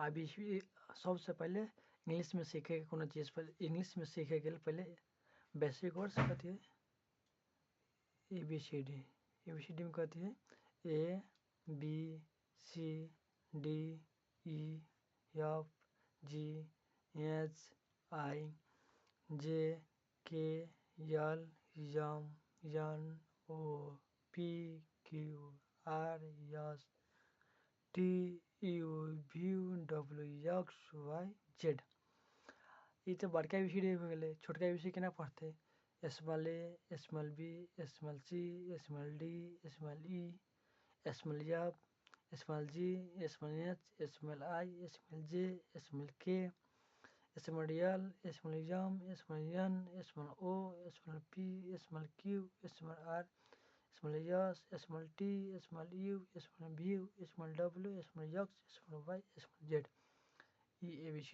अभी सबसे पहले इंग्लिश में सीखे कोनो चीज़ पर इंग्लिश में सीखे के लिए पहले बेसिक वर्ड्स कहती है ABCD में कहती है ABCDEFGHIJKLMNOPQRSTUVWXYZ। ये तो बड़का ABCD हो गए। छोटका ABCD केना पढ़ते small A small B small C small D small E small F small G small H small I small J small K small L small M small N small O small P small Q small R small S small T small U small V small W small X small Y small Z। ये ABCD